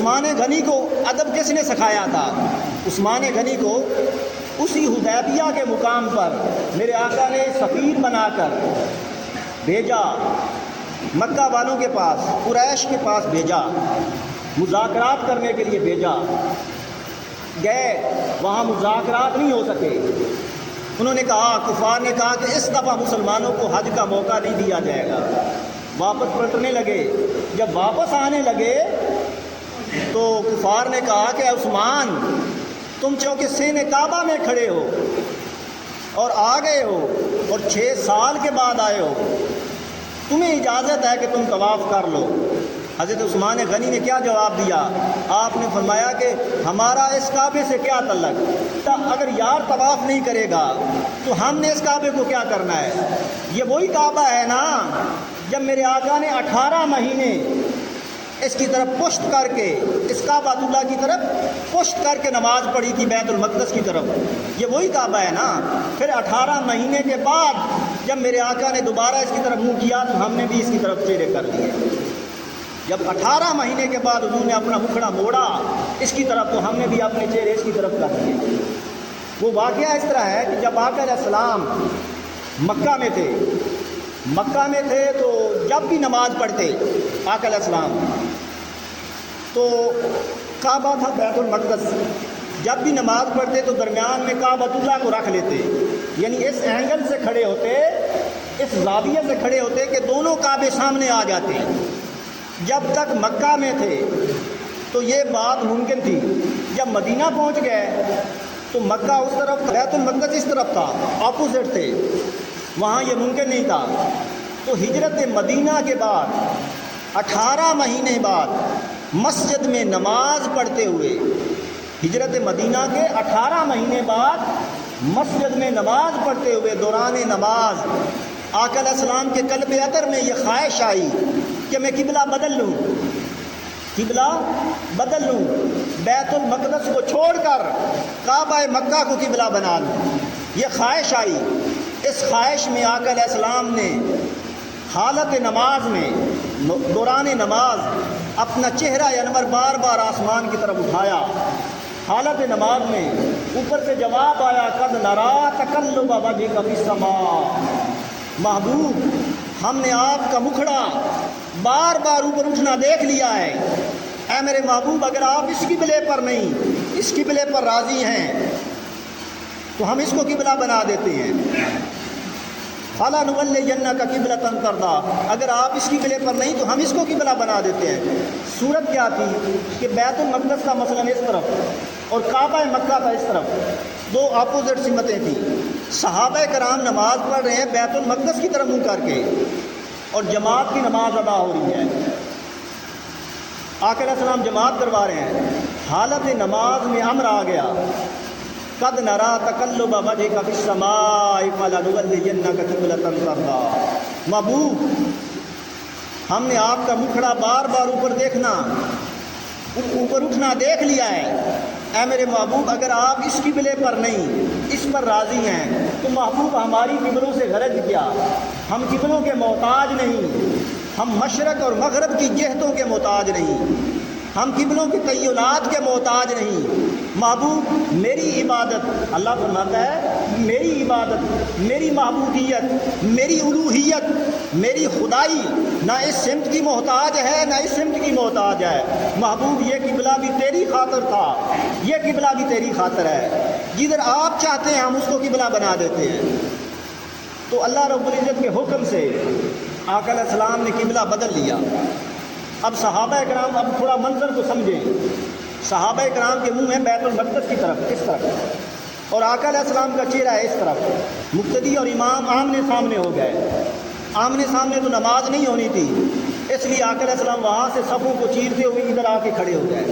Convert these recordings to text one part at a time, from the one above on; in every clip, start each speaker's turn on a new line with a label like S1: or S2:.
S1: عثمان غنی کو ادب کس نے سکھایا تھا؟ عثمان غنی کو اسی حدیبیہ کے مقام پر میرے آقا نے سفیر بنا کر بھیجا، مکہ والوں کے پاس، قریش کے پاس بھیجا، مذاکرات کرنے کے لیے بھیجا۔ گئے، وہاں مذاکرات نہیں ہو سکے۔ انہوں نے کہا، کفار نے کہا کہ اس دفعہ مسلمانوں کو حج کا موقع نہیں دیا جائے گا۔ واپس پلٹنے لگے۔ جب واپس آنے لگے تو کفار نے کہا کہ عثمان، تم چونکہ سین کعبہ میں کھڑے ہو اور آ گئے ہو اور 6 سال کے بعد آئے ہو، تمہیں اجازت ہے کہ تم طواف کر لو۔ حضرت عثمان غنی نے کیا جواب دیا؟ آپ نے فرمایا کہ ہمارا اس کعبے سے کیا تعلق؟ اگر یار طواف نہیں کرے گا تو ہم نے اس کعبے کو کیا کرنا ہے؟ یہ وہی کعبہ ہے نا جب میرے آقا نے 18 مہینے اس کی طرف پشت کر کے، اس کعبہ اللہ کی طرف پشت کر کے نماز پڑھی تھی بیت المقدس کی طرف۔ یہ وہی کعبہ ہے نا۔ پھر 18 مہینے کے بعد جب میرے آقا نے دوبارہ اس کی طرف منہ کیا تو ہم نے بھی اس کی طرف چہرے کر دیے۔ جب 18 مہینے کے بعد حضور نے اپنا مکھڑا موڑا اس کی طرف تو ہم نے بھی اپنے چہرے اس کی طرف کر دیے۔ وہ واقعہ اس طرح ہے کہ جب آقا علیہ السلام مکہ میں تھے تو جب بھی نماز پڑھتے آقا علیہ السلام تو کعبہ تھا بیت المقدس، جب بھی نماز پڑھتے تو درمیان میں کعبۃ اللہ کو رکھ لیتے، یعنی اس اینگل سے کھڑے ہوتے، اس زاویے سے کھڑے ہوتے کہ دونوں کعبے سامنے آ جاتے۔ جب تک مکہ میں تھے تو یہ بات ممکن تھی، جب مدینہ پہنچ گئے تو مکہ اس طرف، بیت المقدس اس طرف تھا، اپوزٹ تھے، وہاں یہ ممکن نہیں تھا۔ تو ہجرت مدینہ کے بعد 18 مہینے بعد مسجد میں نماز پڑھتے ہوئے، ہجرت مدینہ کے 18 مہینے بعد مسجد میں نماز پڑھتے ہوئے دوران نماز آقا علیہ السلام کے قلب اطہر میں یہ خواہش آئی کہ میں قبلہ بدل لوں، بیت المقدس کو چھوڑ کر کعبہ مکہ کو قبلہ بنا لوں۔ یہ خواہش آئی۔ اس خواہش میں آقا علیہ السلام نے حالت نماز میں، دوران نماز اپنا چہرہ انور بار بار آسمان کی طرف اٹھایا۔ حالت نماز میں اوپر سے جواب آیا، قد نرا تقلب وجهک فی السماء، محبوب ہم نے آپ کا مکھڑا بار بار اوپر اٹھنا دیکھ لیا ہے۔ اے میرے محبوب، اگر آپ اس قبلے پر نہیں، اس قبلے پر راضی ہیں تو ہم اس کو قبلہ بنا دیتے ہیں۔ فَلَنُوَلِّيَنَّكَ قِبْلَةً تَرْضَىٰ، اگر آپ اس قبلے پر نہیں تو ہم اس کو قبلہ بنا دیتے ہیں۔ صورت کیا تھی کہ بیت المقدس کا مثلا اس طرف اور کعبہ مکہ کا اس طرف، دو اپوزٹ سمتیں تھیں۔ صحابہ کرام نماز پڑھ رہے ہیں بیت المقدس کی طرف منہ کر کے، اور جماعت کی نماز ادا ہو رہی ہے۔ آقا علیہ السلام جماعت کروا رہے ہیں، حالت نماز میں امر آ گیا، قد نرا تقلب وجهک فی السماء فلنولینک قبلۃ ترضیٰ، محبوب ہم نے آپ کا مکھڑا بار بار اوپر دیکھنا، اوپر اٹھنا دیکھ لیا ہے۔ اے میرے محبوب، اگر آپ اس قبلے پر نہیں، اس پر راضی ہیں تو محبوب ہماری قبلوں سے غرض کیا؟ ہم قبلوں کے محتاج نہیں، ہم مشرق اور مغرب کی جہتوں کے محتاج نہیں، ہم قبلوں کے تیولات کے محتاج نہیں۔ محبوب میری عبادت، اللہ فرماتا ہے میری عبادت، میری معبودیت، میری الوہیت، میری خدائی نہ اس سمت کی محتاج ہے نہ اس سمت کی محتاج ہے۔ محبوب یہ قبلہ بھی تیری خاطر تھا، یہ قبلہ بھی تیری خاطر ہے، جدھر آپ چاہتے ہیں ہم اس کو قبلہ بنا دیتے ہیں۔ تو اللہ رب العزت کے حکم سے آقا علیہ السلام نے قبلہ بدل لیا۔ اب صحابہ کرام، اب تھوڑا منظر کو سمجھیں، صحابہ کرام کے منہ ہے بیت المقدس کی طرف، اس طرف، اور آقا علیہ السلام کا چہرہ ہے اس طرف۔ مقتدی اور امام آمنے سامنے ہو گئے۔ آمنے سامنے تو نماز نہیں ہونی تھی، اس لیے آقا علیہ السلام وہاں سے صفوں کو چیرتے ہوئے ادھر آ کے کھڑے ہو گئے۔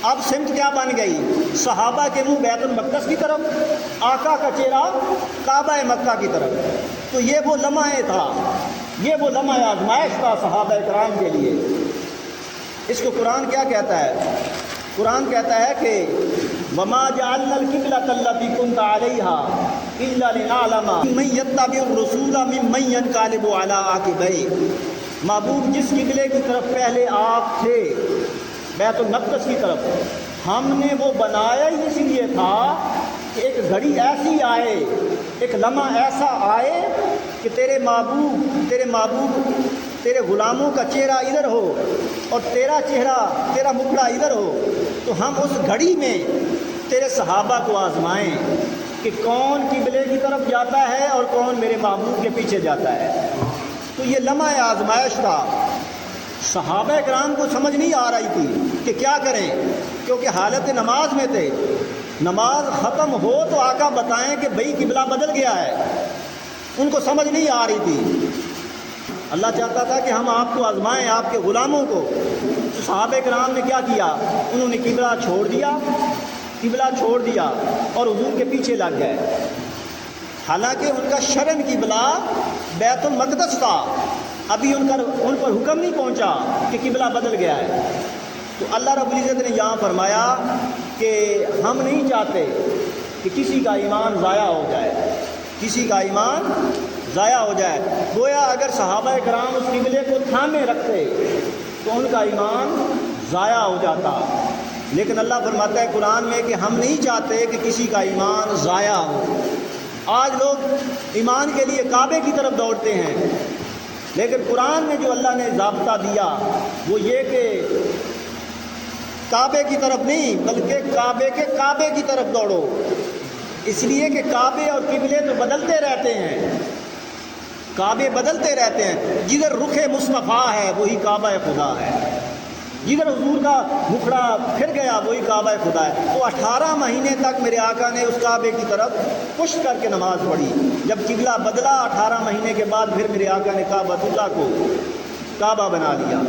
S1: اب سمت کیا بن گئی؟ صحابہ کے منہ بیت المقدس کی طرف، آقا کا چہرہ کعبہ مکہ کی طرف۔ تو یہ وہ لمحہ تھا، یہ وہ لمحہ آزمائش تھا صحابہ کرام کے لیے۔ اس کو قرآن کیا کہتا ہے؟ قرآن کہتا ہے کہ وَمَا جَعَلْنَا الْقِبْلَةَ الَّتِي كُنْتَ عَلَيْهَا إِلَّا لِنَعْلَمَ مَن يَتَّبِعُ الرُّسُولَ مِمَّن يَنقَلِبُ عَلَىٰ عَقِبَيْهِ، محبوب جس قبلے کی طرف پہلے آپ تھے بیت المقدس کی طرف، ہم نے وہ بنایا ہی اس لیے تھا کہ ایک گھڑی ایسی آئے، ایک لمحہ ایسا آئے کہ تیرے معبود تیرے غلاموں کا چہرہ ادھر ہو اور تیرا چہرہ، تیرا مکھڑا ادھر ہو، تو ہم اس گھڑی میں تیرے صحابہ کو آزمائیں کہ کون قبلے کی طرف جاتا ہے اور کون میرے معبود کے پیچھے جاتا ہے۔ تو یہ لمحہ آزمائش تھا۔ صحابہ کرام کو سمجھ نہیں آ رہی تھی کہ کیا کریں، کیونکہ حالت نماز میں تھے۔ نماز ختم ہو تو آقا بتائیں کہ بھئی قبلہ بدل گیا ہے، ان کو سمجھ نہیں آ رہی تھی۔ اللہ چاہتا تھا کہ ہم آپ کو آزمائیں، آپ کے غلاموں کو۔ تو صحابہ کرام نے کیا کیا، انہوں نے قبلہ چھوڑ دیا اور حضور کے پیچھے لگ گئے، حالانکہ ان کا شرعاً قبلہ بیت المقدس تھا، ابھی ان پر حکم نہیں پہنچا کہ قبلہ بدل گیا ہے۔ تو اللہ رب العزت نے یہاں فرمایا کہ ہم نہیں چاہتے کہ کسی کا ایمان ضائع ہو جائے، گویا اگر صحابہ کرام اس قبلے کو تھامے رکھتے تو ان کا ایمان ضائع ہو جاتا، لیکن اللہ فرماتا ہے قرآن میں کہ ہم نہیں چاہتے کہ کسی کا ایمان ضائع ہو۔ آج لوگ ایمان کے لیے کعبے کی طرف دوڑتے ہیں، لیکن قرآن میں جو اللہ نے ضابطہ دیا وہ یہ کہ کعبے کی طرف نہیں بلکہ کعبے کی طرف دوڑو، اس لیے کہ کعبے اور قبلے تو بدلتے رہتے ہیں، جدھر رخ مصطفیٰ ہے وہی کعبہ خدا ہے، جدھر حضور کا مکھڑا پھر گیا وہی کعبہ خدا ہے۔ تو 18 مہینے تک میرے آقا نے اس کعبے کی طرف پشت کر کے نماز پڑھی۔ جب قبلہ بدلا 18 مہینے کے بعد پھر میرے آقا نے کعبۃ اللہ کو کعبہ بنا لیا۔